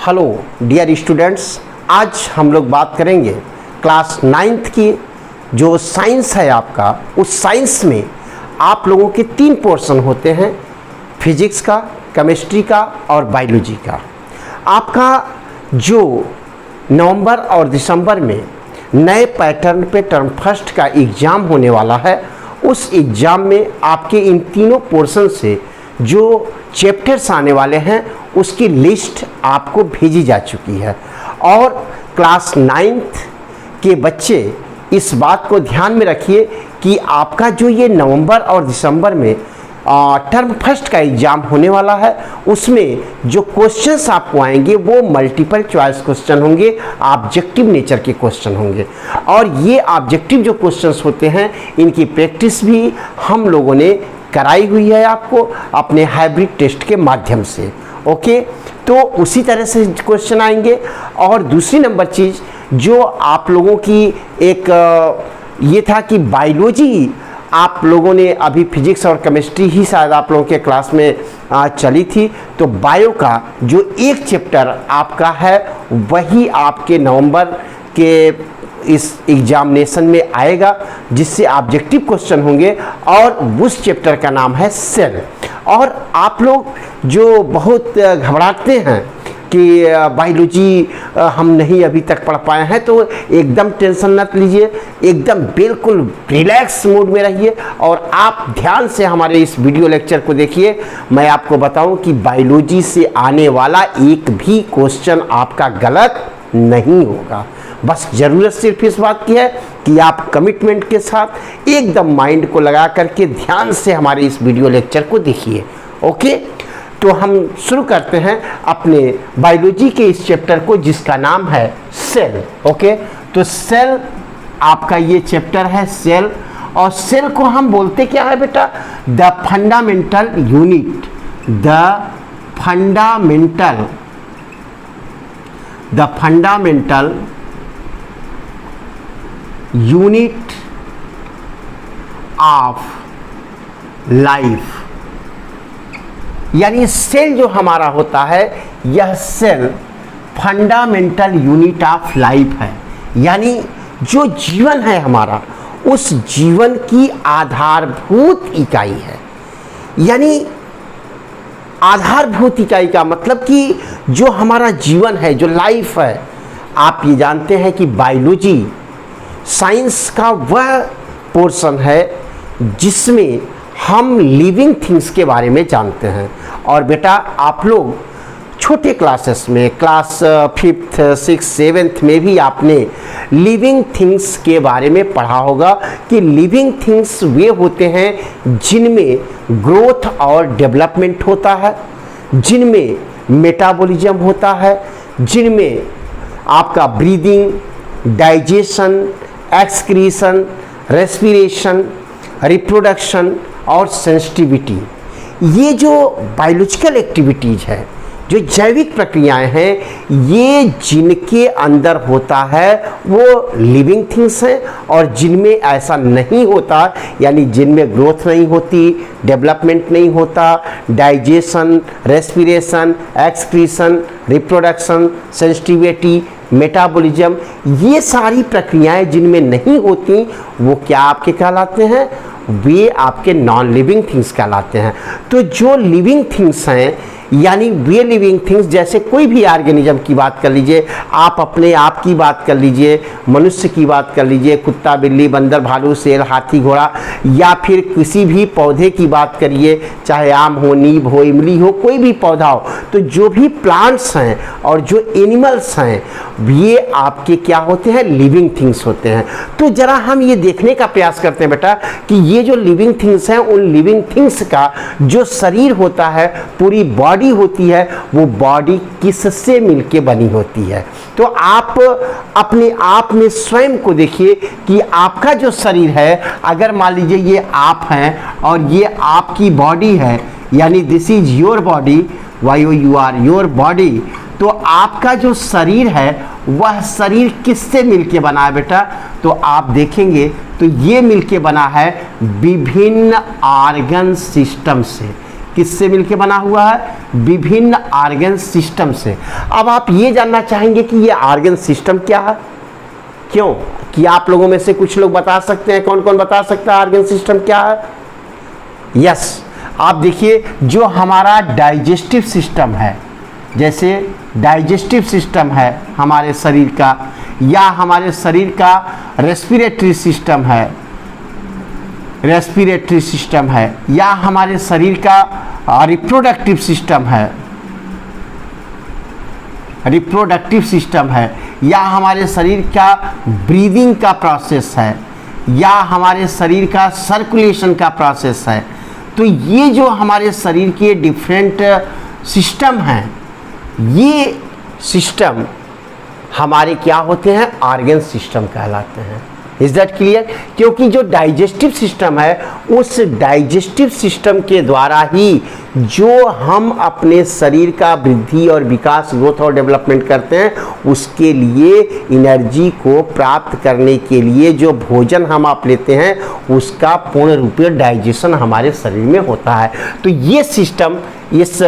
Hello dear students, आज हम लोग बात करेंगे क्लास 9th की जो साइंस है आपका। उस साइंस में आप लोगों के 3 पोर्शन होते हैं, फिजिक्स का, केमिस्ट्री का और बायोलॉजी का। आपका जो नवंबर और दिसंबर में नए पैटर्न पे टर्म फर्स्ट का एग्ज़ाम होने वाला है, उस एग्ज़ाम में आपके इन तीनों पोर्शन से जो चैप्टर्स आने वाले हैं उसकी लिस्ट आपको भेजी जा चुकी है। और क्लास 9th के बच्चे इस बात को ध्यान में रखिए कि आपका जो ये नवंबर और दिसंबर में टर्म फर्स्ट का एग्ज़ाम होने वाला है, उसमें जो क्वेश्चंस आपको आएंगे वो मल्टीपल चॉइस क्वेश्चन होंगे, ऑब्जेक्टिव नेचर के क्वेश्चन होंगे। और ये ऑब्जेक्टिव जो क्वेश्चंस होते हैं इनकी प्रैक्टिस भी हम लोगों ने कराई हुई है आपको अपने हाइब्रिड टेस्ट के माध्यम से। ओके, तो उसी तरह से क्वेश्चन आएंगे। और दूसरी नंबर चीज़ जो आप लोगों की एक ये था कि बायोलॉजी आप लोगों ने अभी फिजिक्स और केमिस्ट्री ही शायद आप लोगों के क्लास में चली थी, तो बायो का जो एक चैप्टर आपका है वही आपके नवंबर के इस एग्जामिनेशन में आएगा, जिससे ऑब्जेक्टिव क्वेश्चन होंगे और उस चैप्टर का नाम है सेल। और आप लोग जो बहुत घबराते हैं कि बायोलॉजी हम नहीं अभी तक पढ़ पाए हैं, तो एकदम टेंशन मत लीजिए, एकदम बिल्कुल रिलैक्स मूड में रहिए और आप ध्यान से हमारे इस वीडियो लेक्चर को देखिए। मैं आपको बताऊं कि बायोलॉजी से आने वाला एक भी क्वेश्चन आपका गलत नहीं होगा। बस ज़रूरत सिर्फ इस बात की है कि आप कमिटमेंट के साथ एकदम माइंड को लगा करके ध्यान से हमारे इस वीडियो लेक्चर को देखिए। ओके, तो हम शुरू करते हैं अपने बायोलॉजी के इस चैप्टर को जिसका नाम है सेल। ओके, तो सेल आपका ये चैप्टर है सेल। और सेल को हम बोलते क्या है बेटा? The fundamental unit, the fundamental unit of life. यानी सेल जो हमारा होता है, यह cell fundamental unit of life है। यानी जो जीवन है हमारा, उस जीवन की आधारभूत इकाई है। यानी आधारभूत इकाई का मतलब कि जो हमारा जीवन है, जो लाइफ है, आप ये जानते हैं कि बायोलॉजी साइंस का वह पोर्शन है जिसमें हम लिविंग थिंग्स के बारे में जानते हैं। और बेटा आप लोग छोटे क्लासेस में क्लास 5th 6th 7th में भी आपने लिविंग थिंग्स के बारे में पढ़ा होगा कि लिविंग थिंग्स वे होते हैं जिनमें ग्रोथ और डेवलपमेंट होता है, जिनमें मेटाबॉलिज्म होता है, जिनमें आपका breathing, digestion, excretion, respiration, reproduction और सेंसिटिविटी, ये जो बायोलॉजिकल एक्टिविटीज़ है, जो जैविक प्रक्रियाएं हैं, ये जिनके अंदर होता है वो लिविंग थिंग्स हैं। और जिनमें ऐसा नहीं होता, यानी जिनमें ग्रोथ नहीं होती, डेवलपमेंट नहीं होता, digestion, respiration, excretion, reproduction, sensitivity, metabolism, ये सारी प्रक्रियाएं जिनमें नहीं होती, वो क्या आपके कहलाते हैं? वे आपके नॉन लिविंग थिंग्स कहलाते हैं। तो जो लिविंग थिंग्स हैं, यानी वे लिविंग थिंग्स, जैसे कोई भी ऑर्गेनिज्म की बात कर लीजिए, आप अपने आप की बात कर लीजिए, मनुष्य की बात कर लीजिए, कुत्ता, बिल्ली, बंदर, भालू, शेर, हाथी, घोड़ा, या फिर किसी भी पौधे की बात करिए, चाहे आम हो, नीम हो, इमली हो, कोई भी पौधा हो, तो जो भी प्लांट्स हैं और जो एनिमल्स हैं, ये आपके क्या होते हैं? लिविंग थिंग्स होते हैं। तो जरा हम ये देखने का प्रयास करते हैं बेटा कि ये जो लिविंग थिंग्स हैं, उन लिविंग थिंग्स का जो शरीर होता है, पूरी बॉडी होती है, वो बॉडी किससे मिलके बनी होती है। तो आप अपने आप में स्वयं को देखिए कि आपका जो शरीर है, अगर मान लीजिए ये आप हैं और ये आपकी बॉडी है, यानी this is your body, why you are your body, तो आपका जो शरीर है वह शरीर किससे मिलके बना है बेटा? तो आप देखेंगे तो ये मिलके बना है विभिन्न ऑर्गन सिस्टम से। किससे मिलके बना हुआ है? विभिन्न ऑर्गन सिस्टम से। अब आप ये जानना चाहेंगे कि ये ऑर्गन सिस्टम क्या है, क्यों कि आप लोगों में से कुछ लोग बता सकते हैं। कौन कौन बता सकता है ऑर्गन सिस्टम क्या है? यस, आप देखिए, जो हमारा डाइजेस्टिव सिस्टम है, जैसे डाइजेस्टिव सिस्टम है हमारे शरीर का, या हमारे शरीर का रेस्पिरेटरी सिस्टम है, रेस्पिरेटरी सिस्टम है, या हमारे शरीर का रिप्रोडक्टिव सिस्टम है, रिप्रोडक्टिव सिस्टम है, या हमारे शरीर का ब्रीदिंग का प्रोसेस है, या हमारे शरीर का सर्कुलेशन का प्रोसेस है। तो ये जो हमारे शरीर के डिफरेंट सिस्टम हैं, ये सिस्टम हमारे क्या होते हैं? ऑर्गन सिस्टम कहलाते हैं। Is that clear? क्योंकि जो डाइजेस्टिव सिस्टम है, उस डाइजेस्टिव सिस्टम के द्वारा ही जो हम अपने शरीर का वृद्धि और विकास, ग्रोथ और डेवलपमेंट करते हैं, उसके लिए एनर्जी को प्राप्त करने के लिए जो भोजन हम आप लेते हैं, उसका पूर्ण रूपीय डाइजेशन हमारे शरीर में होता है। तो ये सिस्टम इस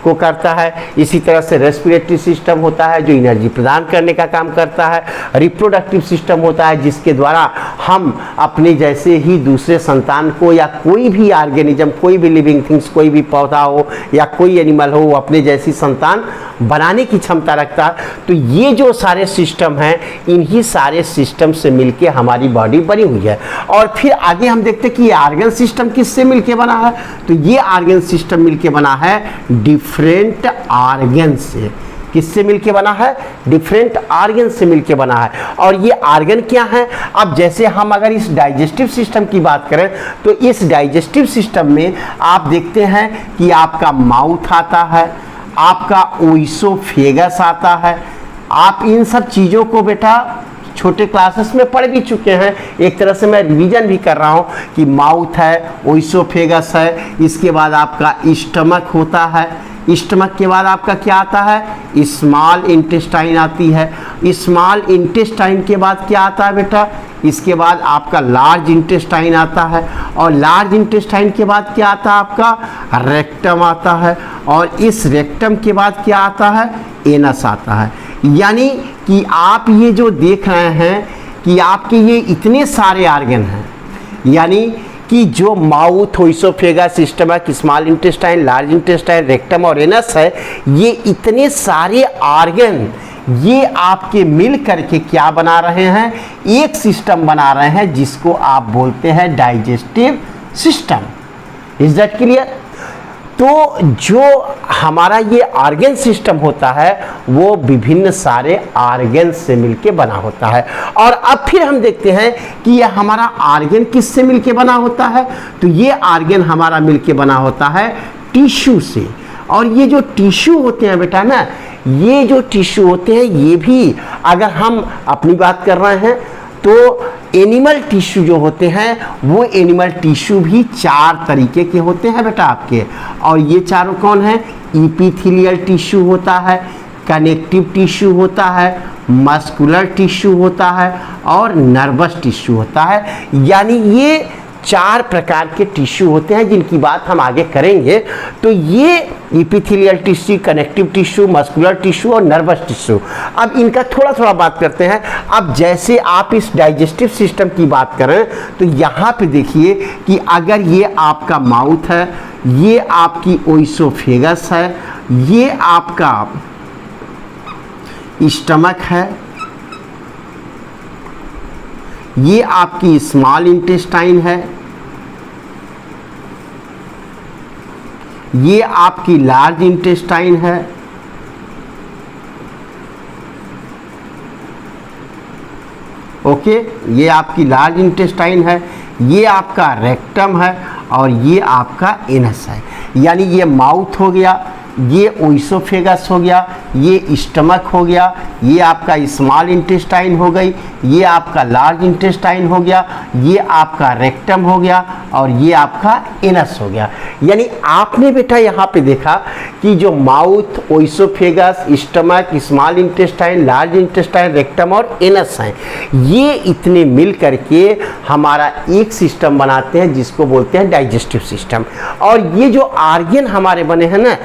को करता है। इसी तरह से रेस्पिरेटरी सिस्टम होता है जो एनर्जी प्रदान करने का काम करता है। रिप्रोडक्टिव सिस्टम होता है जिसके द्वारा हम अपने जैसे ही दूसरे संतान को, या कोई भी ऑर्गेनिज्म, कोई भी लिविंग थिंग्स, कोई भी पौधा हो या कोई एनिमल हो, वो अपने जैसी संतान बनाने की क्षमता रखता है। तो ये जो सारे सिस्टम हैं, इन्हीं सारे सिस्टम से मिलके हमारी बॉडी बनी हुई है। और फिर आगे हम देखते हैं कि ये ऑर्गन सिस्टम किससे मिलके बना है। तो ये ऑर्गन सिस्टम मिलके बना है डिफरेंट ऑर्गन से। किससे मिलके बना है? डिफरेंट ऑर्गन से मिलके बना है। और ये ऑर्गन क्या है? अब जैसे हम अगर इस डाइजेस्टिव सिस्टम की बात करें, तो इस डाइजेस्टिव सिस्टम में आप देखते हैं कि आपका माउथ आता है, आपका ओइसोफेगस आता है। आप इन सब चीज़ों को बेटा छोटे क्लासेस में पढ़ भी चुके हैं। एक तरह से मैं रिवीजन भी कर रहा हूँ कि माउथ है, ओइसोफेगस है, इसके बाद आपका स्टमक होता है, स्टमक के बाद आपका क्या आता है? स्मॉल इंटेस्टाइन आती है, स्मॉल इंटेस्टाइन के बाद क्या आता है बेटा? इसके बाद आपका लार्ज इंटेस्टाइन आता है, और लार्ज इंटेस्टाइन के बाद क्या आता है? आपका रेक्टम आता है, और इस रेक्टम के बाद क्या आता है? एनस आता है। यानी कि आप ये जो देख रहे हैं कि आपके ये इतने सारे ऑर्गन हैं, यानी कि जो mouth, oesophagus, stomach, small intestine, large intestine, rectum और एनस है, ये इतने सारे ऑर्गन ये आपके मिल करके क्या बना रहे हैं? एक सिस्टम बना रहे हैं जिसको आप बोलते हैं digestive system. Is that clear? तो जो हमारा ये ऑर्गन सिस्टम होता है, वो विभिन्न सारे ऑर्गन से मिलके बना होता है। और अब फिर हम देखते हैं कि ये हमारा ऑर्गन किससे मिलके बना होता है। तो ये ऑर्गन हमारा मिलके बना होता है टिश्यू से। और ये जो टिश्यू होते हैं बेटा ना, ये जो टिश्यू होते हैं, ये भी अगर हम अपनी बात कर रहे हैं तो एनिमल टिश्यू जो होते हैं, वो एनिमल टिश्यू भी 4 तरीके के होते हैं बेटा आपके। और ये चारों कौन है? इपिथेलियल टिश्यू होता है, कनेक्टिव टिश्यू होता है, मस्कुलर टिश्यू होता है, और नर्वस टिश्यू होता है। यानी ये 4 प्रकार के टिश्यू होते हैं जिनकी बात हम आगे करेंगे। तो ये epithelial tissue, connective tissue, muscular tissue और नर्वस टिश्यू। अब इनका थोड़ा थोड़ा बात करते हैं। अब जैसे आप इस डाइजेस्टिव सिस्टम की बात करें, तो यहाँ पे देखिए कि अगर ये आपका माउथ है, ये आपकी ओइसोफेगस है, ये आपका स्टमक है, ये आपकी स्मॉल इंटेस्टाइन है, ये आपकी लार्ज इंटेस्टाइन है, ओके, ये आपकी लार्ज इंटेस्टाइन है, ये आपका रेक्टम है, और ये आपका एनस है। यानी ये माउथ हो गया, ये ओइसोफेगस हो गया, ये स्टमक हो गया, ये आपका स्मॉल इंटेस्टाइन हो गई, ये आपका लार्ज इंटेस्टाइन हो गया, ये आपका रेक्टम हो गया, और ये आपका एनस हो गया। यानी आपने बेटा यहाँ पे देखा कि जो mouth, oesophagus, stomach, small intestine, large intestine, rectum और एनस हैं, ये इतने मिल करके हमारा एक सिस्टम बनाते हैं जिसको बोलते हैं डाइजेस्टिव सिस्टम। और ये जो आर्गन हमारे बने हैं ना,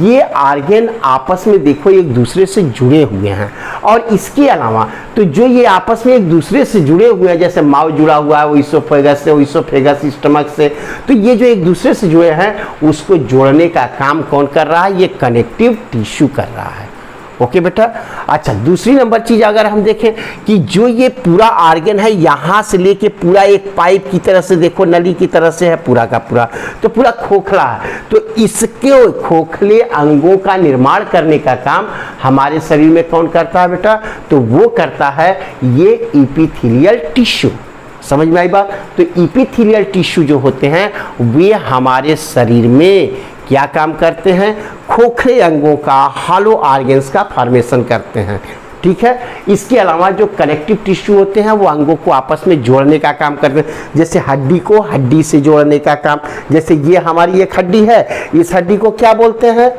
ये आर्गन आपस में देखो एक दूसरे से जुड़े हुए हैं। और इसके अलावा तो जो ये आपस में एक दूसरे से जुड़े हुए हैं, जैसे माउथ जुड़ा हुआ है ओइसोफेगस से, ओइसोफेगस स्टमक से, तो ये जो एक दूसरे से जुड़े हैं उसको जोड़ने का काम कौन कर रहा है? ये कनेक्टिव टिश्यू कर रहा है। ओके बेटा। अच्छा, दूसरी नंबर चीज अगर हम देखें कि जो ये पूरा आर्गन है यहां से लेके पूरा एक पाइप की तरह से देखो, नली की तरह से है पूरा का पूरा, तो पूरा खोखला है। तो इसके खोखले अंगों का निर्माण करने का काम हमारे शरीर में कौन करता है बेटा? तो वो करता है ये एपिथेलियल टिश्यू। समझ में आई बात? तो एपिथेलियल टिश्यू जो होते हैं वे हमारे शरीर में क्या काम करते हैं? खोखले अंगों का, हॉलो ऑर्गन्स का फॉर्मेशन करते हैं। ठीक है। इसके अलावा जो कनेक्टिव टिश्यू होते हैं वो अंगों को आपस में जोड़ने का काम करते हैं, जैसे हड्डी को हड्डी से जोड़ने का काम। जैसे ये हमारी एक हड्डी है, इस हड्डी को क्या बोलते हैं?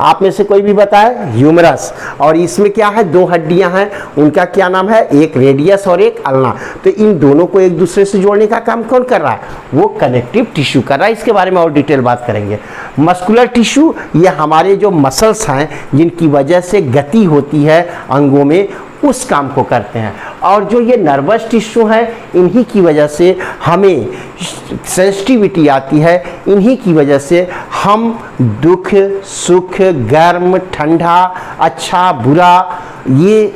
आप में से कोई भी बताए? ह्यूमरस। और इसमें क्या है? दो हड्डियां हैं, उनका क्या नाम है? एक रेडियस और एक अल्ना। तो इन दोनों को एक दूसरे से जोड़ने का काम कौन कर रहा है? वो कनेक्टिव टिश्यू कर रहा है। इसके बारे में और डिटेल बात करेंगे। मस्कुलर टिश्यू, ये हमारे जो मसल्स हैं जिनकी वजह से गति होती है अंगों में, उस काम को करते हैं। और जो ये नर्वस टिश्यू है, इन्हीं की वजह से हमें सेंसिटिविटी आती है, इन्हीं की वजह से हम दुख, सुख, गर्म, ठंडा, अच्छा, बुरा, ये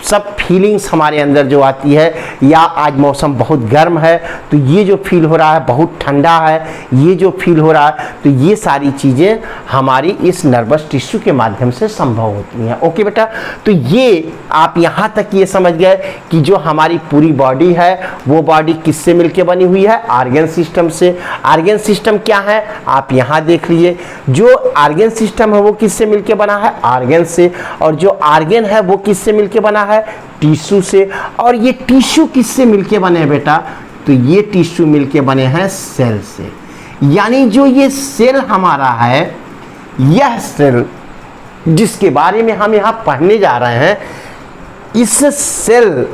सब फीलिंग्स हमारे अंदर जो आती है, या आज मौसम बहुत गर्म है तो ये जो फील हो रहा है, बहुत ठंडा है ये जो फील हो रहा है, तो ये सारी चीज़ें हमारी इस नर्वस टिश्यू के माध्यम से संभव होती हैं। ओके बेटा। तो ये आप यहाँ तक ये समझ गए कि जो हमारी पूरी बॉडी है वो बॉडी किससे मिलके बनी हुई है? आर्गन सिस्टम से। आर्गन सिस्टम क्या है? आप यहाँ देख लीजिए, जो आर्गन सिस्टम है वो किससे मिलके बना है? आर्गन से। और जो आर्गन है वो किससे मिलके बना है? टिश्यू से। और ये टिश्यू किससे मिलके बने हैं बेटा? तो ये टिश्यू मिलके बने हैं सेल से। यानी जो ये सेल हमारा है, यह सेल जिसके बारे में हम यहां पढ़ने जा रहे हैं, इस सेल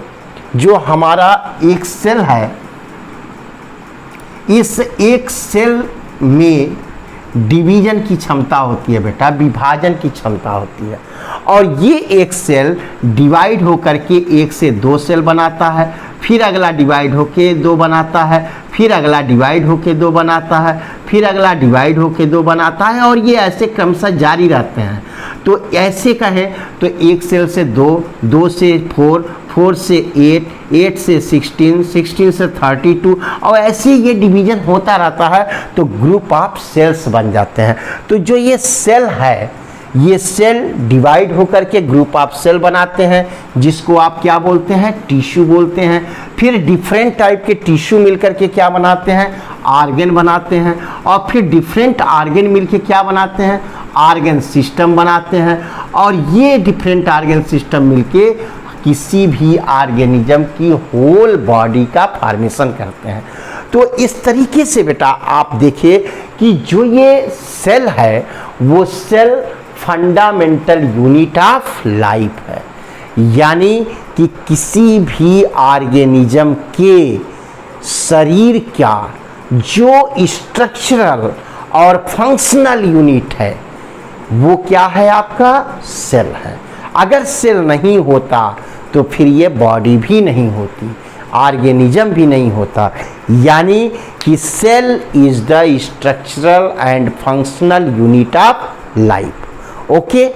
जो हमारा एक सेल है, इस एक सेल में डिवीजन की क्षमता होती है बेटा, विभाजन की क्षमता होती है। और ये एक सेल डिवाइड होकर के एक से दो सेल बनाता है, फिर अगला डिवाइड होके दो बनाता है, फिर अगला डिवाइड होके दो बनाता है, फिर अगला डिवाइड होके दो बनाता है, और ये ऐसे क्रमशः जारी रहते हैं। तो ऐसे कहें तो एक सेल से दो, दो से फोर, 4 से 8, 8 से 16, 16 से 32, और ऐसे ये डिवीजन होता रहता है तो ग्रुप ऑफ सेल्स बन जाते हैं। तो जो ये सेल है, ये सेल डिवाइड होकर के ग्रुप ऑफ सेल बनाते हैं, जिसको आप क्या बोलते हैं? टिश्यू बोलते हैं। फिर डिफरेंट टाइप के टिश्यू मिलकर के क्या बनाते हैं? आर्गन बनाते हैं। और फिर डिफरेंट आर्गन मिलके क्या बनाते हैं? आर्गन सिस्टम बनाते हैं। और ये डिफरेंट आर्गन सिस्टम मिलके किसी भी ऑर्गेनिज्म की होल बॉडी का फॉर्मेशन करते हैं। तो इस तरीके से बेटा आप देखिए कि जो ये सेल है वो cell fundamental unit of life है। यानी कि किसी भी ऑर्गेनिज्म के शरीर का जो स्ट्रक्चरल और फंक्शनल यूनिट है वो क्या है? आपका सेल है। अगर सेल नहीं होता तो फिर ये बॉडी भी नहीं होती, ऑर्गेनिज्म भी नहीं होता। यानी कि cell is the structural and functional unit of life. Okay.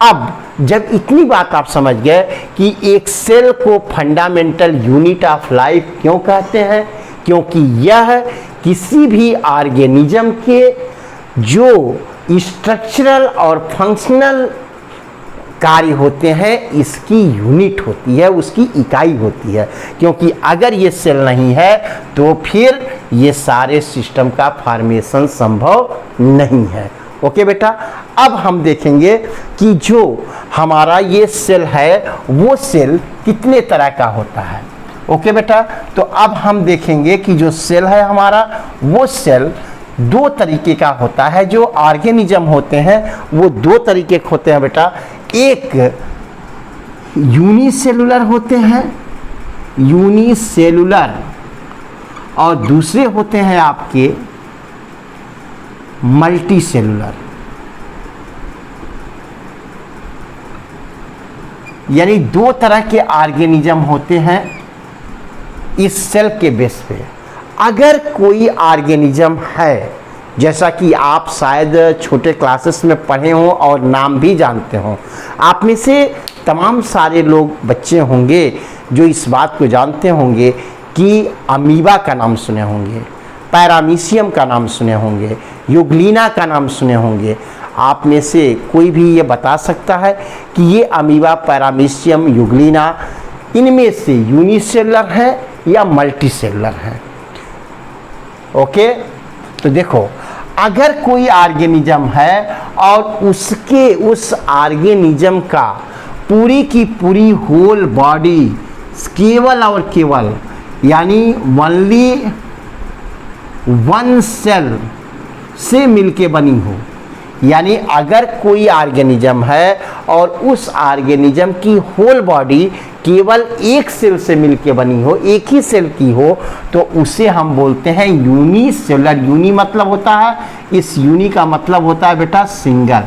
अब जब इतनी बात आप समझ गए कि एक सेल को फंडामेंटल यूनिट ऑफ लाइफ क्यों कहते हैं, क्योंकि यह किसी भी ऑर्गेनिज्म के जो स्ट्रक्चरल और फंक्शनल कार्य होते हैं इसकी यूनिट होती है, उसकी इकाई होती है। क्योंकि अगर ये सेल नहीं है तो फिर ये सारे सिस्टम का फॉर्मेशन संभव नहीं है। ओके बेटा। अब हम देखेंगे कि जो हमारा ये सेल है वो सेल कितने तरह का होता है। ओके बेटा। तो अब हम देखेंगे कि जो सेल है हमारा वो सेल दो तरीके का होता है। जो ऑर्गेनिज्म होते हैं वो दो तरीके के होते हैं बेटा, एक यूनिसेलुलर होते हैं, यूनिसेलुलर, और दूसरे होते हैं आपके मल्टी सेलुलर। यानी दो तरह के ऑर्गेनिज्म होते हैं इस सेल के बेस पे। अगर कोई ऑर्गेनिज्म है, जैसा कि आप शायद छोटे क्लासेस में पढ़े हों और नाम भी जानते हों, आप में से तमाम सारे लोग बच्चे होंगे जो इस बात को जानते होंगे कि अमीबा का नाम सुने होंगे, पैरामीशियम का नाम सुने होंगे, यूग्लिना का नाम सुने होंगे। आप में से कोई भी ये बता सकता है कि ये अमीबा, पैरामीशियम, यूग्लिना इनमें से यूनिसेलुलर है या मल्टीसेलुलर है? ओके, तो देखो, अगर कोई ऑर्गेनिज्म है और उसके उस ऑर्गेनिज्म का पूरी की पूरी होल बॉडी केवल और केवल यानी ओनली वन सेल से मिलके बनी हो, यानी अगर कोई ऑर्गेनिज्म है और उस ऑर्गेनिज्म की होल बॉडी केवल एक सेल से मिलके बनी हो, एक ही सेल की हो, तो उसे हम बोलते हैं यूनिसेलुलर। यूनि मतलब होता है, इस यूनि का मतलब होता है बेटा सिंगल,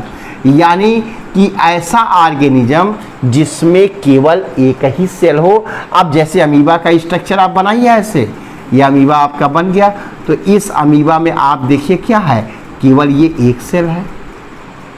यानी कि ऐसा ऑर्गेनिज्म जिसमें केवल एक ही सेल हो। अब जैसे अमीबा का स्ट्रक्चर आप बनाइए ऐसे, ये अमीबा आपका बन गया, तो इस अमीबा में आप देखिए क्या है, केवल ये एक सेल है।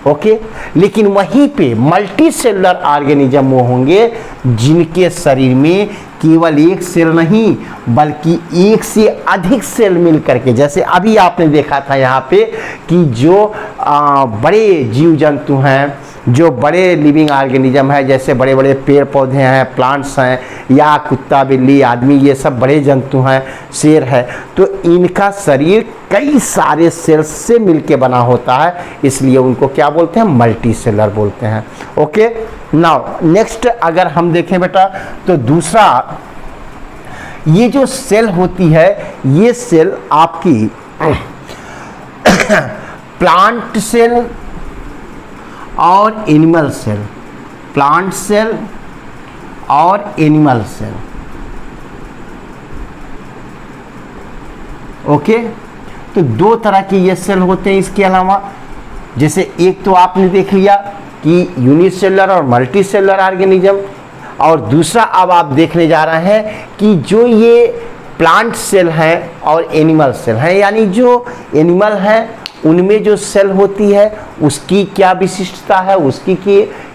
ओके, लेकिन वहीं पे मल्टी सेलुलर ऑर्गेनिज्म वो होंगे जिनके शरीर में केवल एक सेल नहीं बल्कि एक से अधिक सेल मिल करके, जैसे अभी आपने देखा था यहाँ पे कि जो बड़े जीव जंतु हैं, जो बड़े लिविंग ऑर्गेनिज्म है, जैसे बड़े बड़े पेड़ पौधे हैं, प्लांट्स हैं, या कुत्ता बिल्ली आदमी, ये सब बड़े जंतु हैं, शेर है, तो इनका शरीर कई सारे सेल्स से मिलके बना होता है, इसलिए उनको क्या बोलते हैं, मल्टी सेलुलर बोलते हैं। ओके, नाउ नेक्स्ट अगर हम देखें बेटा, तो दूसरा ये जो सेल होती है, ये सेल आपकी प्लांट सेल और एनिमल सेल, प्लांट सेल और एनिमल सेल। ओके, तो दो तरह के ये सेल होते हैं। इसके अलावा जैसे एक तो आपने देख लिया कि यूनिसेलुलर और मल्टी सेलुलर ऑर्गेनिज्म, और दूसरा अब आप देखने जा रहे हैं कि जो ये प्लांट सेल हैं और एनिमल सेल हैं, यानी जो एनिमल हैं उनमें जो सेल होती है उसकी क्या विशिष्टता है, उसकी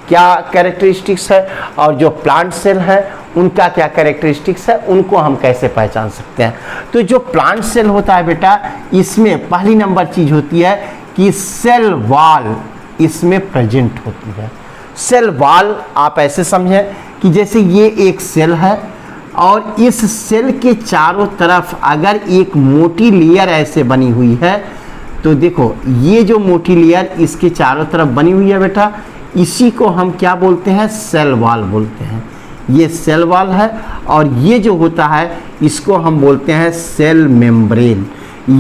क्या कैरेक्टरिस्टिक्स है, और जो प्लांट सेल है उनका क्या कैरेक्टरिस्टिक्स है, उनको हम कैसे पहचान सकते हैं। तो जो प्लांट सेल होता है बेटा, इसमें पहली नंबर चीज होती है कि सेल वॉल इसमें प्रेजेंट होती है। सेल वॉल आप ऐसे समझें कि जैसे ये एक सेल है और इस सेल के चारों तरफ अगर एक मोटी लेयर ऐसे बनी हुई है, तो देखो ये जो मोटी लेयर इसके चारों तरफ बनी हुई है बेटा, इसी को हम क्या बोलते हैं, सेल वॉल बोलते हैं। ये सेल वॉल है, और ये जो होता है इसको हम बोलते हैं सेल मेम्ब्रेन।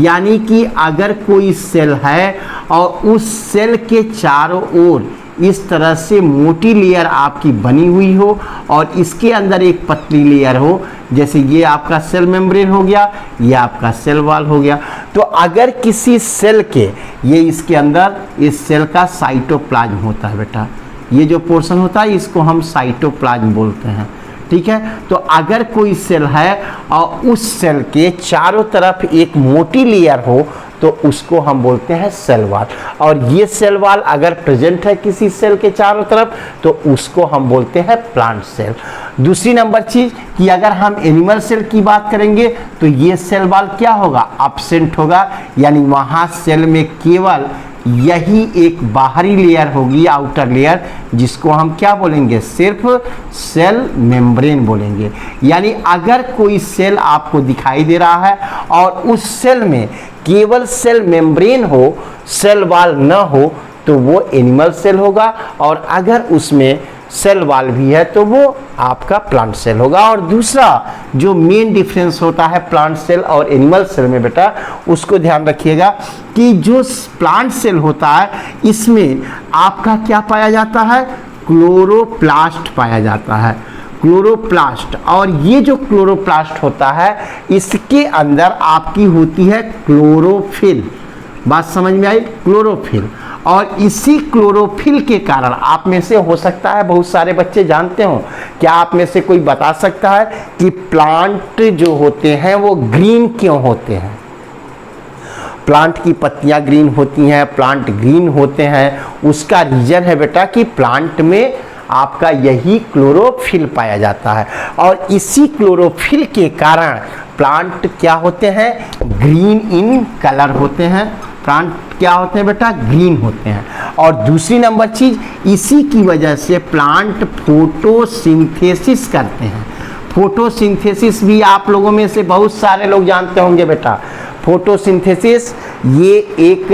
यानी कि अगर कोई सेल है और उस सेल के चारों ओर इस तरह से मोटी लेयर आपकी बनी हुई हो और इसके अंदर एक पतली लेयर हो, जैसे ये आपका सेल मेम्ब्रेन हो गया, ये आपका सेल वॉल हो गया, तो अगर किसी सेल के, ये इसके अंदर इस सेल का साइटोप्लाज्म होता है बेटा, ये जो पोर्शन होता है इसको हम साइटोप्लाज्म बोलते हैं। ठीक है, तो अगर कोई सेल है और उस सेल के चारों तरफ एक मोटी लेयर हो तो उसको हम बोलते हैं सेल वॉल, और ये सेल वॉल अगर प्रेजेंट है किसी सेल के चारों तरफ तो उसको हम बोलते हैं प्लांट सेल। दूसरी नंबर चीज कि अगर हम एनिमल सेल की बात करेंगे तो ये सेल वॉल क्या होगा, एब्सेंट होगा, यानी वहां सेल में केवल यही एक बाहरी लेयर होगी, आउटर लेयर, जिसको हम क्या बोलेंगे, सिर्फ सेल मेम्ब्रेन बोलेंगे। यानी अगर कोई सेल आपको दिखाई दे रहा है और उस सेल में केवल सेल मेम्ब्रेन हो, सेल वॉल न हो, तो वो एनिमल सेल होगा, और अगर उसमें सेल वाल भी है तो वो आपका प्लांट सेल होगा। और दूसरा जो मेन डिफरेंस होता है प्लांट सेल और एनिमल सेल में बेटा, उसको ध्यान रखिएगा कि जो प्लांट सेल होता है इसमें आपका क्या पाया जाता है, क्लोरोप्लास्ट पाया जाता है, क्लोरोप्लास्ट। और ये जो क्लोरोप्लास्ट होता है इसके अंदर आपकी होती है क्लोरोफिल। बात समझ में आई, क्लोरोफिल। और इसी क्लोरोफिल के कारण आप में से हो सकता है बहुत सारे बच्चे जानते हो, क्या आप में से कोई बता सकता है कि प्लांट जो होते हैं वो ग्रीन क्यों होते हैं? प्लांट की पत्तियां ग्रीन होती हैं, प्लांट ग्रीन होते हैं, उसका रीजन है बेटा कि प्लांट में आपका यही क्लोरोफिल पाया जाता है। और इसी क्लोरोफिल के कारण प्लांट क्या होते हैं, ग्रीन इन कलर होते हैं। प्लांट क्या होते हैं बेटा, ग्रीन होते हैं। और दूसरी नंबर चीज, इसी की वजह से प्लांट फोटोसिंथेसिस करते हैं। फोटोसिंथेसिस भी आप लोगों में से बहुत सारे लोग जानते होंगे बेटा। फोटोसिंथेसिस ये एक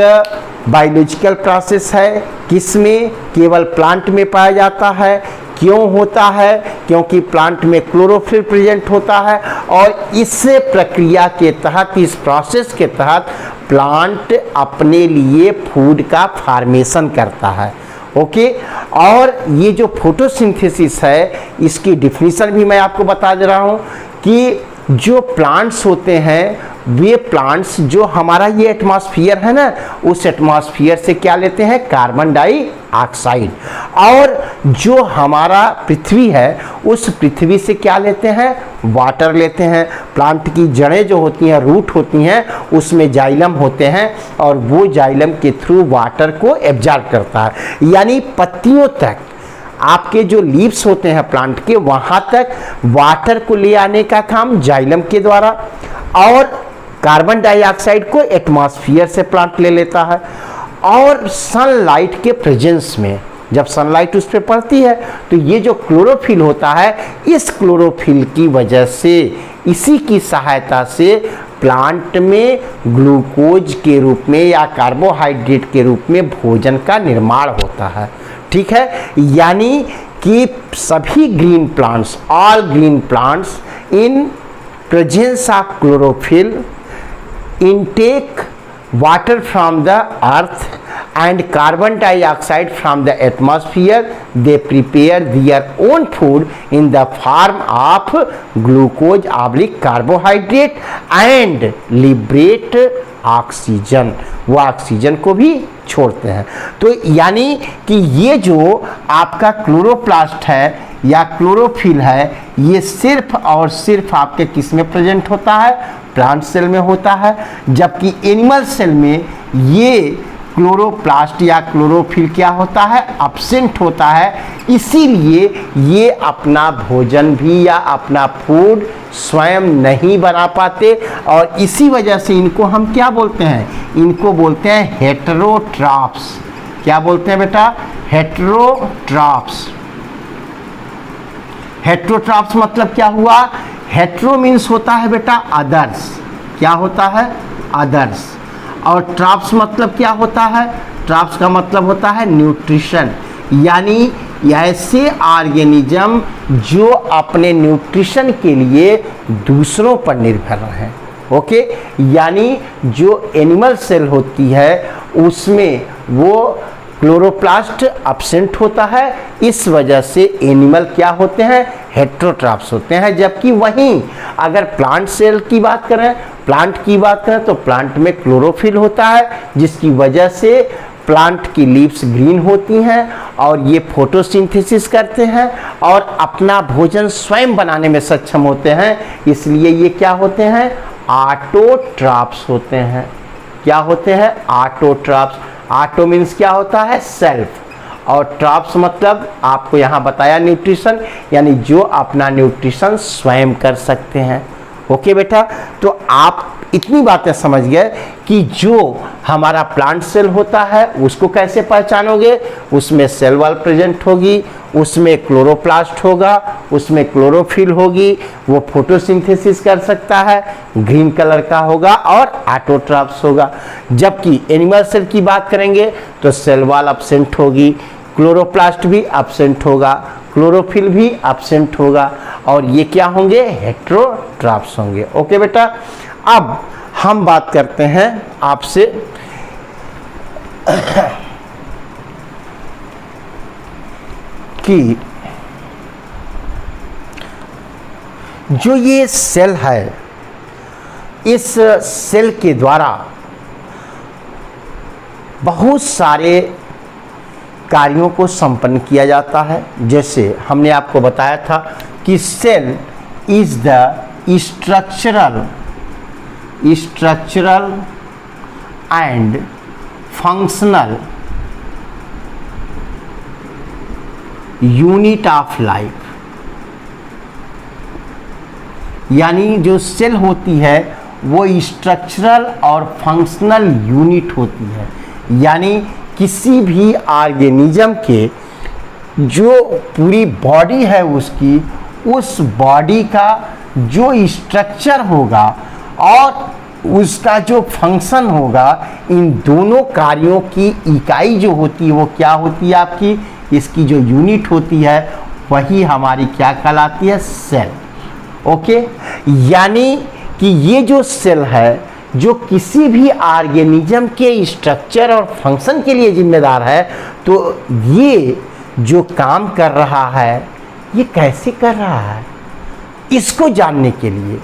बायोलॉजिकल प्रोसेस है, किसमें, केवल प्लांट में पाया जाता है। क्यों होता है, क्योंकि प्लांट में क्लोरोफिल प्रेजेंट होता है और इस प्रक्रिया के तहत, इस प्रोसेस के तहत प्लांट अपने लिए फूड का फॉर्मेशन करता है। ओके। और ये जो फोटोसिंथेसिस है इसकी डिफिनीशन भी मैं आपको बता दे रहा हूँ कि जो प्लांट्स होते हैं वे प्लांट्स जो हमारा ये एटमॉस्फेयर है ना, उस एटमॉस्फेयर से क्या लेते हैं, कार्बन डाइऑक्साइड। और जो हमारा पृथ्वी है उस पृथ्वी से क्या लेते हैं, वाटर लेते हैं। प्लांट की जड़ें जो होती हैं, रूट होती हैं, उसमें जाइलम होते हैं और वो जाइलम के थ्रू वाटर को एब्जॉर्ब करता है। यानी पत्तियों तक, आपके जो लीव्स होते हैं प्लांट के, वहाँ तक वाटर को ले आने का काम जाइलम के द्वारा, और कार्बन डाइऑक्साइड को एटमॉस्फेयर से प्लांट ले लेता है। और सनलाइट के प्रेजेंस में जब सनलाइट उस पर पड़ती है तो ये जो क्लोरोफिल होता है, इस क्लोरोफिल की वजह से, इसी की सहायता से प्लांट में ग्लूकोज के रूप में या कार्बोहाइड्रेट के रूप में भोजन का निर्माण होता है। ठीक है। यानी कि सभी green plants, all green plants in presence of chlorophyll intake water from the earth and carbon dioxide from the atmosphere. They prepare their own food in the form of glucose / carbohydrate and liberate oxygen. वो oxygen को भी छोड़ते हैं। तो यानी कि ये जो आपका क्लोरोप्लास्ट है या क्लोरोफिल है, ये सिर्फ और सिर्फ आपके किस में प्रेजेंट होता है, प्लांट सेल में होता है। जबकि एनिमल सेल में ये क्लोरोप्लास्ट या क्लोरोफिल क्या होता है, एब्सेंट होता है। इसीलिए ये अपना भोजन भी या अपना फूड स्वयं नहीं बना पाते और इसी वजह से इनको हम क्या बोलते हैं, इनको बोलते हैं हेटेरोट्रॉप्स। क्या बोलते हैं बेटा, हेटेरोट्रॉप्स। हेटेरोट्रॉप्स मतलब क्या हुआ, हेटेरो मीन्स होता है बेटा अदर्स। क्या होता है, अदर्स। और ट्रॉप्स मतलब क्या होता है, ट्रॉप्स का मतलब होता है न्यूट्रिशन। यानी ऐसे ऑर्गेनिज्म जो अपने न्यूट्रिशन के लिए दूसरों पर निर्भर हैं। ओके। यानी जो एनिमल सेल होती है उसमें वो क्लोरोप्लास्ट एब्सेंट होता है, इस वजह से एनिमल क्या होते हैं, हेटेरोट्रॉप्स होते हैं। जबकि वहीं अगर प्लांट सेल की बात करें, प्लांट की बात करें तो प्लांट में क्लोरोफिल होता है, जिसकी वजह से प्लांट की लीव्स ग्रीन होती हैं और ये फोटोसिंथेसिस करते हैं और अपना भोजन स्वयं बनाने में सक्षम होते हैं। इसलिए ये क्या होते हैं, ऑटोट्रॉप्स होते हैं। क्या होते हैं, ऑटोट्रॉप्स। ऑटो मीन्स क्या होता है, सेल्फ, और ट्रॉप्स मतलब आपको यहाँ बताया न्यूट्रिशन, यानी जो अपना न्यूट्रिशन स्वयं कर सकते हैं। ओके बेटा, तो आप इतनी बातें समझ गए कि जो हमारा प्लांट सेल होता है उसको कैसे पहचानोगे, उसमें सेल वॉल प्रेजेंट होगी, उसमें क्लोरोप्लास्ट होगा, उसमें क्लोरोफिल होगी, वो फोटोसिंथेसिस कर सकता है, ग्रीन कलर का होगा और ऑटोट्रॉप्स होगा। जबकि एनिमल सेल की बात करेंगे तो सेल वॉल एब्सेंट होगी, क्लोरोप्लास्ट भी एब्सेंट होगा, क्लोरोफिल भी एब्सेंट होगा और ये क्या होंगे, हेटेरोट्रॉफ्स होंगे। ओके बेटा, अब हम बात करते हैं आपसे कि जो ये सेल है, इस सेल के द्वारा बहुत सारे कार्यों को संपन्न किया जाता है। जैसे हमने आपको बताया था कि cell is the structural and functional unit of life, यानी जो सेल होती है वो स्ट्रक्चरल और फंक्शनल यूनिट होती है, यानी किसी भी ऑर्गेनिज्म के जो पूरी बॉडी है उसकी, उस बॉडी का जो स्ट्रक्चर होगा और उसका जो फंक्शन होगा, इन दोनों कार्यों की इकाई जो होती है वो क्या होती है आपकी, इसकी जो यूनिट होती है वही हमारी क्या कहलाती है, सेल। ओके, यानी कि ये जो सेल है जो किसी भी ऑर्गेनिज्म के स्ट्रक्चर और फंक्शन के लिए जिम्मेदार है, तो ये जो काम कर रहा है ये कैसे कर रहा है, इसको जानने के लिए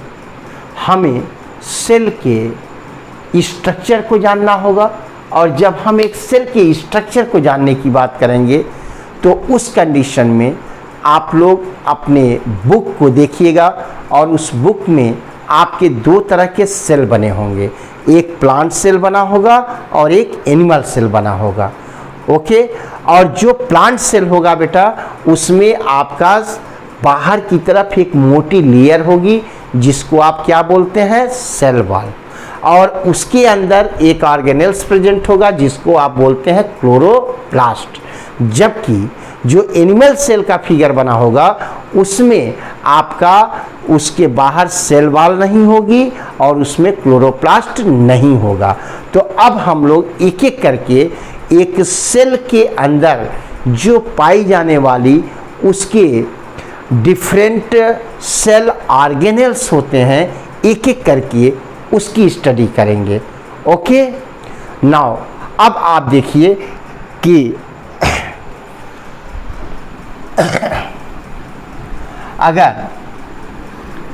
हमें सेल के स्ट्रक्चर को जानना होगा। और जब हम एक सेल के स्ट्रक्चर को जानने की बात करेंगे तो उस कंडीशन में आप लोग अपने बुक को देखिएगा और उस बुक में आपके दो तरह के सेल बने होंगे, एक प्लांट सेल बना होगा और एक एनिमल सेल बना होगा। ओके, और जो प्लांट सेल होगा बेटा, उसमें आपका बाहर की तरफ एक मोटी लेयर होगी जिसको आप क्या बोलते हैं, सेल वॉल, और उसके अंदर एक ऑर्गेनेल्स प्रेजेंट होगा जिसको आप बोलते हैं क्लोरोप्लास्ट। जबकि जो एनिमल सेल का फिगर बना होगा उसमें आपका उसके बाहर सेल वॉल नहीं होगी और उसमें क्लोरोप्लास्ट नहीं होगा। तो अब हम लोग एक एक करके एक सेल के अंदर जो पाई जाने वाली उसके डिफरेंट सेल ऑर्गेनेल्स होते हैं, एक एक करके उसकी स्टडी करेंगे। ओके, नाउ अब आप देखिए कि अगर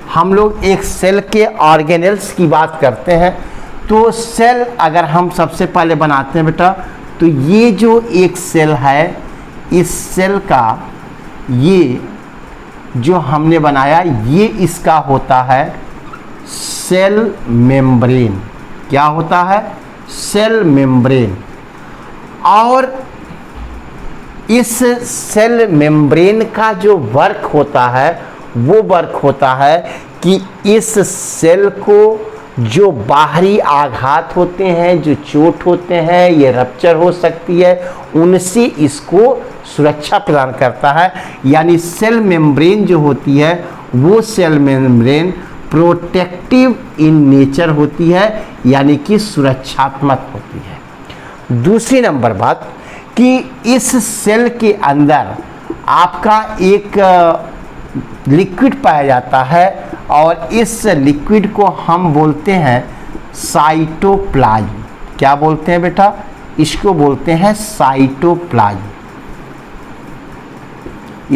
हम लोग एक सेल के ऑर्गेनेल्स की बात करते हैं तो सेल अगर हम सबसे पहले बनाते हैं बेटा, तो ये जो एक सेल है, इस सेल का ये जो हमने बनाया ये इसका होता है सेल मेम्ब्रेन। क्या होता है, सेल मेम्ब्रेन। और इस सेल मेम्ब्रेन का जो वर्क होता है वो वर्क होता है कि इस सेल को जो बाहरी आघात होते हैं, जो चोट होते हैं, ये रप्चर हो सकती है, उनसे इसको सुरक्षा प्रदान करता है। यानी सेल मेम्ब्रेन जो होती है वो cell membrane protective in nature होती है, यानी कि सुरक्षात्मक होती है। दूसरी नंबर बात कि इस सेल के अंदर आपका एक लिक्विड पाया जाता है और इस लिक्विड को हम बोलते हैं साइटोप्लाज्म। क्या बोलते हैं बेटा, इसको बोलते हैं साइटोप्लाज्म,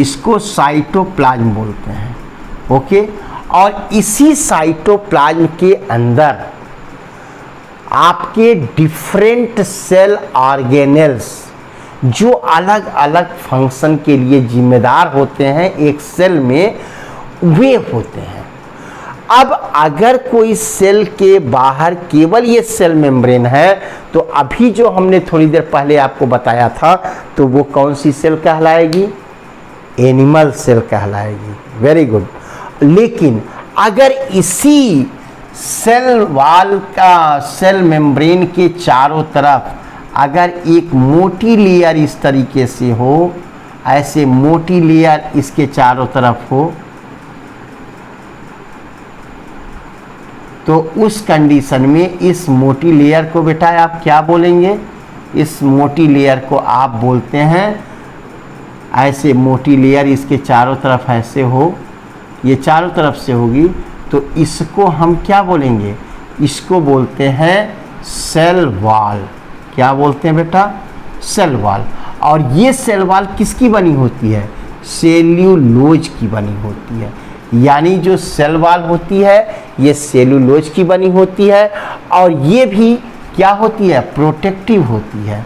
इसको साइटोप्लाज्म बोलते हैं। ओके, और इसी साइटोप्लाज्म के अंदर आपके डिफरेंट सेल ऑर्गेनेल्स जो अलग अलग फंक्शन के लिए जिम्मेदार होते हैं एक सेल में, वे होते हैं। अब अगर कोई सेल के बाहर केवल ये सेल मेम्ब्रेन है तो अभी जो हमने थोड़ी देर पहले आपको बताया था तो वो कौन सी सेल कहलाएगी, एनिमल सेल कहलाएगी। Very good. लेकिन अगर इसी सेल वॉल का, सेल मेम्ब्रेन के चारों तरफ अगर एक मोटी लेयर इस तरीके से हो, ऐसे मोटी लेयर इसके चारों तरफ हो, तो उस कंडीशन में इस मोटी लेयर को बेटा आप क्या बोलेंगे, इस मोटी लेयर को आप बोलते हैं ऐसे मोटी लेयर इसके चारों तरफ ऐसे हो, ये चारों तरफ से होगी, तो इसको हम क्या बोलेंगे, इसको बोलते हैं सेल वॉल। क्या बोलते हैं बेटा, सेल वॉल। और ये सेल वॉल किसकी बनी होती है, सेल्यूलोज की बनी होती है। यानी जो सेल वॉल होती है ये सेल्यूलोज की बनी होती है, और ये भी क्या होती है, प्रोटेक्टिव होती है,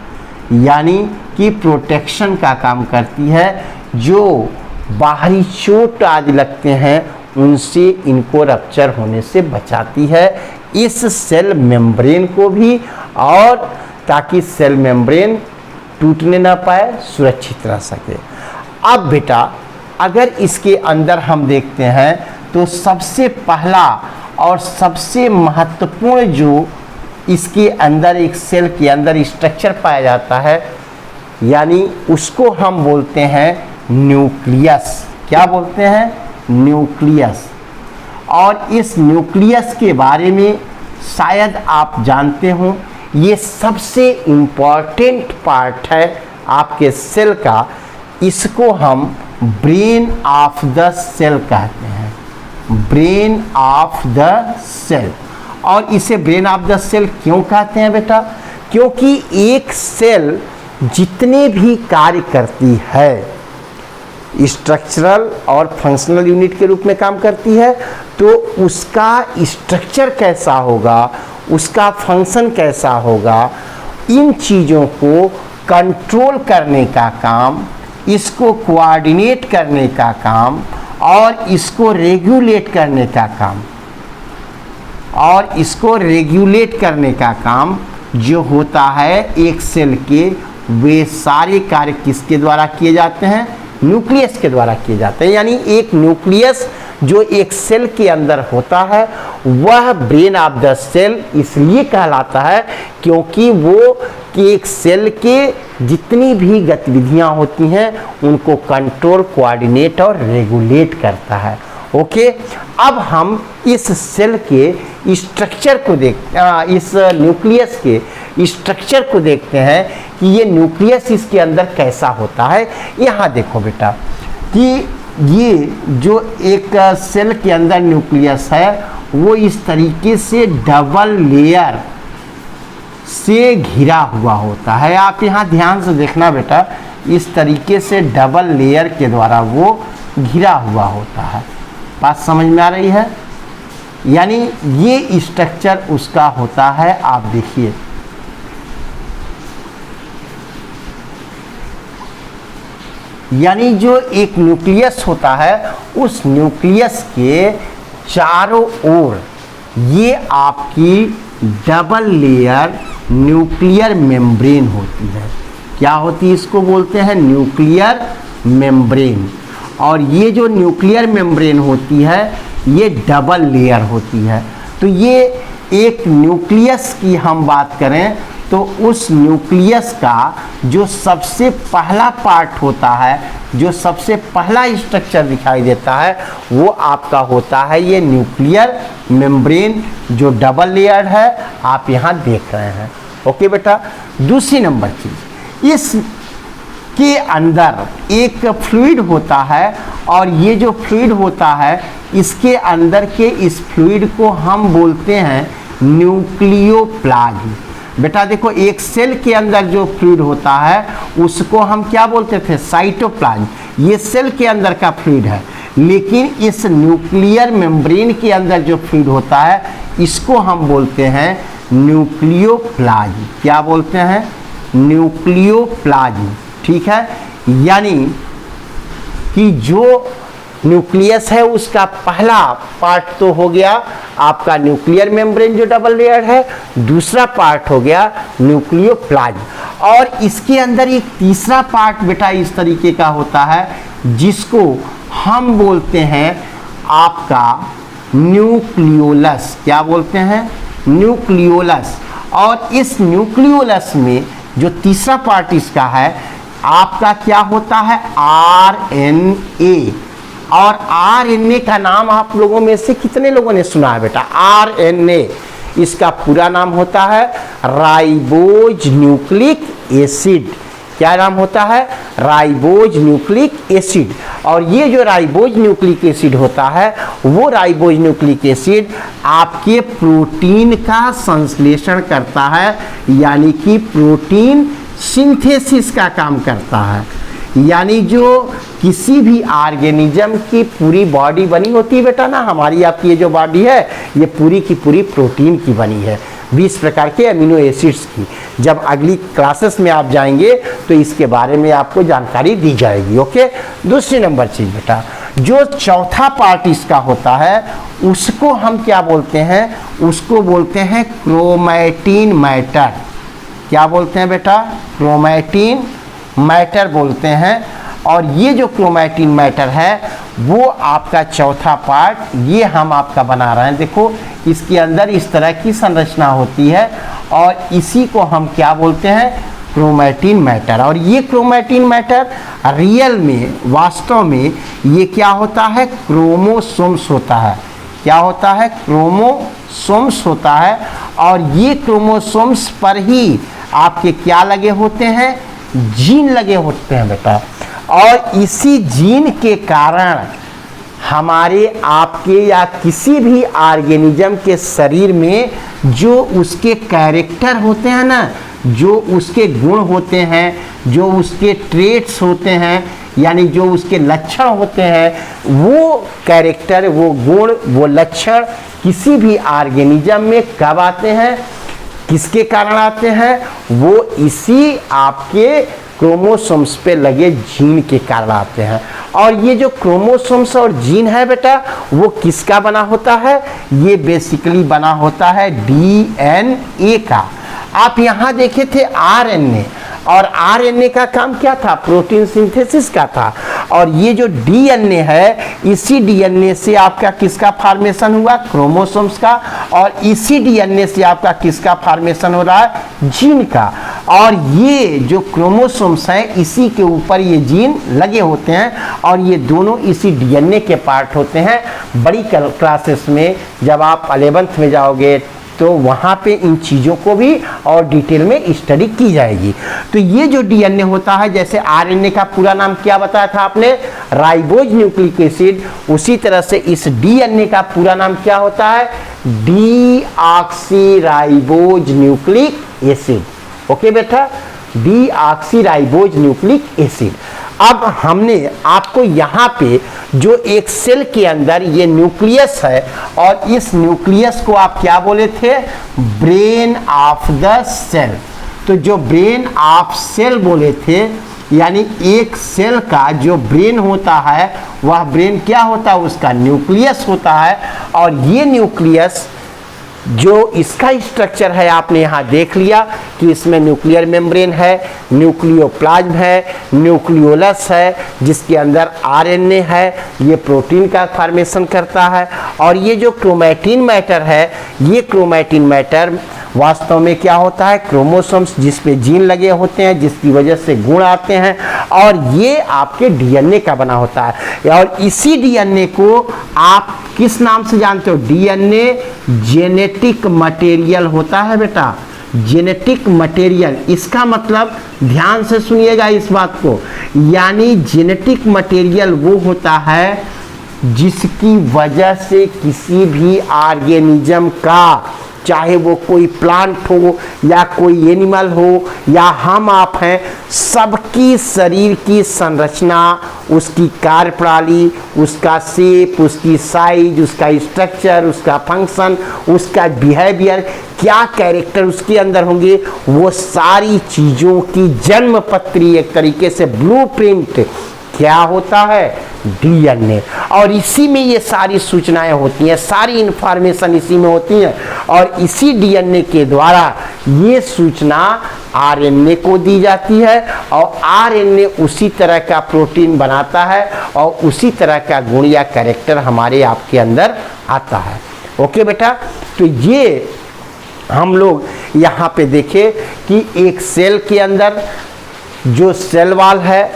यानी कि प्रोटेक्शन का काम करती है। जो बाहरी चोट आदि लगते हैं उनसे इनको रप्चर होने से बचाती है, इस सेल मेम्ब्रेन को भी, और ताकि सेल मेम्ब्रेन टूटने ना पाए, सुरक्षित रह सके। अब बेटा अगर इसके अंदर हम देखते हैं तो सबसे पहला और सबसे महत्वपूर्ण जो इसके अंदर एक सेल के अंदर स्ट्रक्चर पाया जाता है, यानी उसको हम बोलते हैं न्यूक्लियस। क्या बोलते हैं, न्यूक्लियस। और इस न्यूक्लियस के बारे में शायद आप जानते हो, ये सबसे इम्पॉर्टेंट पार्ट है आपके सेल का। इसको हम ब्रेन ऑफ द सेल कहते हैं, ब्रेन ऑफ द सेल। और इसे ब्रेन ऑफ द सेल क्यों कहते हैं बेटा, क्योंकि एक सेल जितने भी कार्य करती है, स्ट्रक्चरल और फंक्शनल यूनिट के रूप में काम करती है, तो उसका स्ट्रक्चर कैसा होगा, उसका फंक्शन कैसा होगा, इन चीज़ों को कंट्रोल करने का काम, इसको कोऑर्डिनेट करने का काम, और इसको रेगुलेट करने का काम, और इसको रेगुलेट करने का काम जो होता है एक सेल के, वे सारे कार्य किसके द्वारा किए जाते हैं, न्यूक्लियस के द्वारा किए जाते हैं। यानी एक न्यूक्लियस जो एक सेल के अंदर होता है वह ब्रेन ऑफ द सेल इसलिए कहलाता है क्योंकि वो कि एक सेल के जितनी भी गतिविधियां होती हैं उनको कंट्रोल, कोऑर्डिनेट और रेगुलेट करता है। ओके, अब हम इस सेल के स्ट्रक्चर को इस न्यूक्लियस के स्ट्रक्चर को देखते हैं कि ये न्यूक्लियस इसके अंदर कैसा होता है। यहाँ देखो बेटा कि ये जो एक सेल के अंदर न्यूक्लियस है वो इस तरीके से डबल लेयर से घिरा हुआ होता है। आप यहाँ ध्यान से देखना बेटा, इस तरीके से डबल लेयर के द्वारा वो घिरा हुआ होता है। बात समझ में आ रही है, यानी ये स्ट्रक्चर उसका होता है। आप देखिए यानी जो एक न्यूक्लियस होता है उस न्यूक्लियस के चारों ओर ये आपकी डबल लेयर न्यूक्लियर मेम्ब्रेन होती है। क्या होती है, इसको बोलते हैं न्यूक्लियर मेम्ब्रेन। और ये जो न्यूक्लियर मेम्ब्रेन होती है ये डबल लेयर होती है। तो ये एक न्यूक्लियस की हम बात करें तो उस न्यूक्लियस का जो सबसे पहला पार्ट होता है, जो सबसे पहला स्ट्रक्चर दिखाई देता है वो आपका होता है ये न्यूक्लियर मेम्ब्रेन जो डबल लेयर है, आप यहाँ देख रहे हैं। ओके बेटा, दूसरी नंबर चीज, इस के अंदर एक फ्लूइड होता है और ये जो फ्लूइड होता है इसके अंदर के इस फ्लूइड को हम बोलते हैं न्यूक्लियोप्लाज्म। बेटा देखो, एक सेल के अंदर जो फ्लूइड होता है उसको हम क्या बोलते थे, साइटोप्लाज्म। ये सेल के अंदर का फ्लूइड है, लेकिन इस न्यूक्लियर मेम्ब्रेन के अंदर जो फ्लूइड होता है इसको हम बोलते हैं न्यूक्लियोप्लाज्म। क्या बोलते हैं, न्यूक्लियोप्लाज्म। ठीक है, यानी कि जो न्यूक्लियस है उसका पहला पार्ट तो हो गया आपका न्यूक्लियर मेम्ब्रेन जो डबल लेयर है, दूसरा पार्ट हो गया न्यूक्लियोप्लाज्म। और इसके अंदर एक तीसरा पार्ट बेटा इस तरीके का होता है जिसको हम बोलते हैं आपका न्यूक्लियोलस। क्या बोलते हैं, न्यूक्लियोलस। और इस न्यूक्लियोलस में जो तीसरा पार्ट इसका है आपका क्या होता है, आरएनए। और आरएनए का नाम आप लोगों में से कितने लोगों ने सुना है बेटा, आरएनए इसका पूरा नाम होता है राइबोज न्यूक्लिक एसिड। क्या नाम होता है? Ribose nucleic acid. और ये जो राइबोज न्यूक्लिक एसिड होता है, वो राइबोज न्यूक्लिक एसिड आपके प्रोटीन का संश्लेषण करता है, यानी कि प्रोटीन सिंथेसिस का काम करता है। यानी जो किसी भी ऑर्गेनिज्म की पूरी बॉडी बनी होती है बेटा ना, हमारी आपकी ये जो बॉडी है ये पूरी की पूरी प्रोटीन की बनी है, 20 प्रकार के अमीनो एसिड्स की। जब अगली क्लासेस में आप जाएंगे तो इसके बारे में आपको जानकारी दी जाएगी। ओके, दूसरी नंबर चीज बेटा, जो चौथा पार्ट इसका होता है उसको हम क्या बोलते हैं? उसको बोलते हैं क्रोमैटिन मैटर। क्या बोलते हैं बेटा? क्रोमैटिन मैटर बोलते हैं। और ये जो क्रोमैटिन मैटर है वो आपका चौथा पार्ट, ये हम आपका बना रहे हैं। देखो इसके अंदर इस तरह की संरचना होती है और इसी को हम क्या बोलते हैं? Chromatin matter. और ये क्रोमैटिन मैटर रियल में, वास्तव में ये क्या होता है? क्रोमोसोम्स होता है। क्या होता है? क्रोमोसोम्स होता है। और ये क्रोमोसोम्स पर ही आपके क्या लगे होते हैं? जीन लगे होते हैं बेटा। और इसी जीन के कारण हमारे, आपके या किसी भी ऑर्गेनिज्म के शरीर में जो उसके कैरेक्टर होते हैं ना, जो उसके गुण होते हैं, जो उसके ट्रेट्स होते हैं, यानी जो उसके लक्षण होते हैं, वो कैरेक्टर, वो गुण, वो लक्षण किसी भी ऑर्गेनिज्म में कब आते हैं? किसके कारण आते हैं? वो इसी आपके क्रोमोसोम्स पे लगे जीन के कारण आते हैं। और ये जो क्रोमोसोम्स और जीन है बेटा, वो किसका बना होता है? ये बेसिकली बना होता है डीएनए का। आप यहाँ देखे थे आरएनए, और आरएनए का काम क्या था? प्रोटीन सिंथेसिस का था। और ये जो डीएनए है, इसी डीएनए से आपका किसका फॉर्मेशन हुआ? क्रोमोसोम्स का। और इसी डीएनए से आपका किसका फॉर्मेशन हो रहा है? जीन का। और ये जो क्रोमोसोम्स हैं, इसी के ऊपर ये जीन लगे होते हैं और ये दोनों इसी डीएनए के पार्ट होते हैं। बड़ी क्लासेस में जब आप 11th में जाओगे तो वहाँ पे इन चीज़ों को भी और डिटेल में स्टडी की जाएगी। तो ये जो डीएनए होता है, जैसे आरएनए का पूरा नाम क्या बताया था आपने? Ribose nucleic acid. उसी तरह से इस डीएनए का पूरा नाम क्या होता है? Deoxyribose nucleic acid. ओके बेटा, डीऑक्सीराइबोज न्यूक्लिक एसिड। अब हमने आपको यहाँ पे जो एक सेल के अंदर ये न्यूक्लियस है, और इस न्यूक्लियस को आप क्या बोले थे? Brain of the cell. तो जो ब्रेन ऑफ सेल बोले थे, यानी एक सेल का जो ब्रेन होता है, वह ब्रेन क्या होता है? उसका न्यूक्लियस होता है। और ये न्यूक्लियस जो इसका स्ट्रक्चर है, आपने यहाँ देख लिया कि इसमें न्यूक्लियर मेम्ब्रेन है, न्यूक्लियोप्लाज्म है, न्यूक्लियोलस है, जिसके अंदर आरएनए है, ये प्रोटीन का फॉर्मेशन करता है। और ये जो क्रोमैटिन मैटर है, ये क्रोमैटिन मैटर वास्तव में क्या होता है? क्रोमोसोम्स, जिस पे जीन लगे होते हैं, जिसकी वजह से गुण आते हैं, और ये आपके डीएनए का बना होता है। और इसी डीएनए को आप किस नाम से जानते हो? डीएनए जेनेटिक मटेरियल होता है बेटा, जेनेटिक मटेरियल। इसका मतलब ध्यान से सुनिएगा इस बात को, यानी जेनेटिक मटेरियल वो होता है जिसकी वजह से किसी भी ऑर्गेनिज्म का, चाहे वो कोई प्लांट हो या कोई एनिमल हो या हम आप हैं, सबकी शरीर की संरचना, उसकी कार्यप्रणाली, उसका शेप, उसकी साइज, उसका स्ट्रक्चर, उसका फंक्शन, उसका बिहेवियर, क्या कैरेक्टर उसके अंदर होंगे, वो सारी चीज़ों की जन्म पत्री, एक तरीके से ब्लूप्रिंट क्या होता है? डीएनए। और इसी में ये सारी सूचनाएं होती हैं, सारी इंफॉर्मेशन इसी में होती हैं। और इसी डीएनए के द्वारा ये सूचना आरएनए को दी जाती है, और आरएनए उसी तरह का प्रोटीन बनाता है और उसी तरह का गुण या कैरेक्टर हमारे आपके अंदर आता है। ओके बेटा, तो ये हम लोग यहाँ पे देखें कि एक सेल के अंदर जो सेल वॉल है,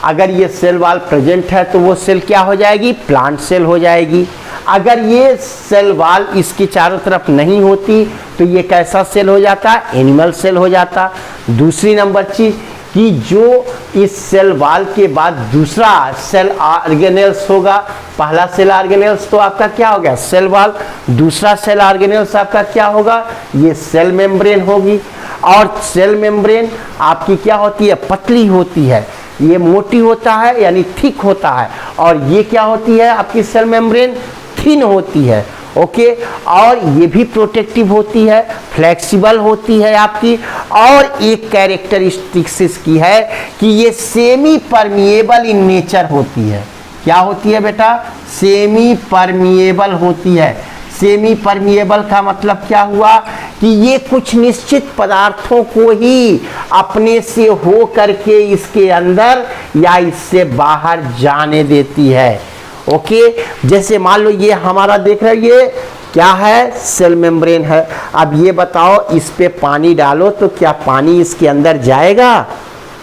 अगर ये सेल वॉल प्रेजेंट है तो वो सेल क्या हो जाएगी? प्लांट सेल हो जाएगी। अगर ये सेल वॉल इसके चारों तरफ नहीं होती तो ये कैसा सेल हो जाता? एनिमल सेल हो जाता। दूसरी नंबर चीज कि जो इस सेल वॉल के बाद दूसरा सेल ऑर्गेनेल्स होगा। पहला सेल ऑर्गेनेल्स तो आपका क्या हो गया, सेल वॉल। दूसरा सेल ऑर्गेनेल्स आपका क्या होगा, ये सेल मेम्ब्रेन होगी। और सेल मेम्ब्रेन आपकी क्या होती है, पतली होती है। ये मोटी होता है यानी थिक होता है, और ये क्या होती है आपकी सेल मेम्ब्रेन, थिन होती है। ओके, और ये भी प्रोटेक्टिव होती है, फ्लेक्सिबल होती है आपकी। और एक कैरेक्टरिस्टिक्स इसकी है कि ये सेमी परमिएबल इन नेचर होती है। क्या होती है बेटा, सेमी परमिएबल होती है। सेमी परमिएबल का मतलब क्या हुआ कि ये कुछ निश्चित पदार्थों को ही अपने से हो करके इसके अंदर या इससे बाहर जाने देती है। ओके, जैसे मान लो ये हमारा देख रहे हो, ये क्या है, सेल मेम्ब्रेन है। अब ये बताओ, इस पे पानी डालो तो क्या पानी इसके अंदर जाएगा,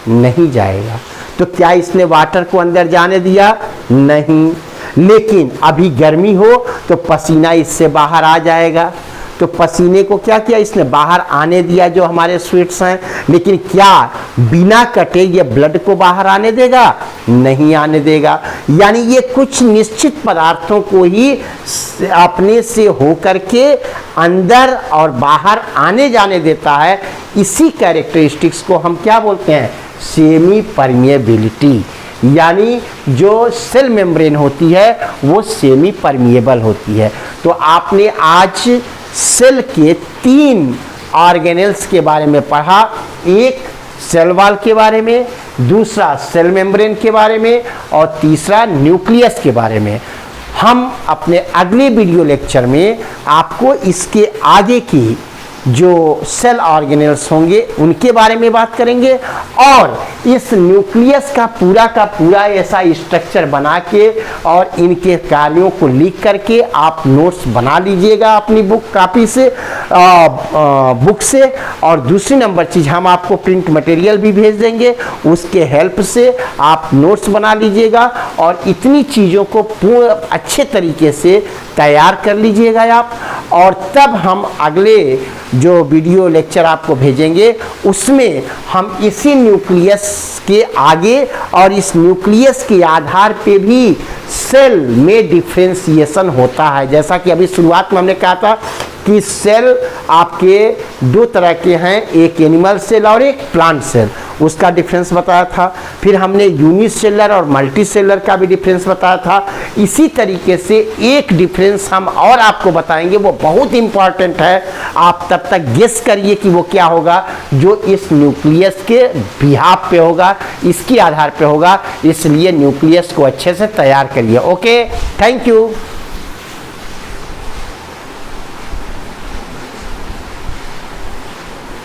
नहीं जाएगा। तो क्या इसने वाटर को अंदर जाने दिया, नहीं। लेकिन अभी गर्मी हो तो पसीना इससे बाहर आ जाएगा, तो पसीने को क्या किया इसने, बाहर आने दिया जो हमारे स्वीट्स हैं। लेकिन क्या बिना कटे ये ब्लड को बाहर आने देगा, नहीं आने देगा। यानी ये कुछ निश्चित पदार्थों को ही अपने से होकर के अंदर और बाहर आने जाने देता है। इसी कैरेक्टरिस्टिक्स को हम क्या बोलते हैं, सेमी परमिएबिलिटी। यानी जो सेल मेम्ब्रेन होती है वो सेमी परमिएबल होती है। तो आपने आज सेल के 3 ऑर्गेनेल्स के बारे में पढ़ा, एक सेल वॉल के बारे में, दूसरा सेल मेम्ब्रेन के बारे में, और तीसरा न्यूक्लियस के बारे में। हम अपने अगले वीडियो लेक्चर में आपको इसके आगे की जो सेल ऑर्गेनेल्स होंगे उनके बारे में बात करेंगे, और इस न्यूक्लियस का पूरा ऐसा स्ट्रक्चर बना के और इनके कार्यों को लिख करके आप नोट्स बना लीजिएगा अपनी बुक कापी से, बुक से। और दूसरी नंबर चीज़, हम आपको प्रिंट मटेरियल भी भेज देंगे, उसके हेल्प से आप नोट्स बना लीजिएगा और इतनी चीज़ों को पूर्ण अच्छे तरीके से तैयार कर लीजिएगा आप। और तब हम अगले जो वीडियो लेक्चर आपको भेजेंगे उसमें हम इसी न्यूक्लियस के आगे और इस न्यूक्लियस के आधार पे भी सेल में डिफरेंशिएशन होता है। जैसा कि अभी शुरुआत में हमने कहा था कि सेल आपके 2 तरह के हैं, एक एनिमल सेल और एक प्लांट सेल, उसका डिफरेंस बताया था। फिर हमने यूनिसेलर और मल्टीसेलर का भी डिफरेंस बताया था। इसी तरीके से एक डिफरेंस हम और आपको बताएंगे, वो बहुत इंपॉर्टेंट है। आप तब तक गेस करिए कि वो क्या होगा, जो इस न्यूक्लियस के बिहाफ पे होगा, इसके आधार पे होगा। इसलिए न्यूक्लियस को अच्छे से तैयार करिए। Okay, thank you.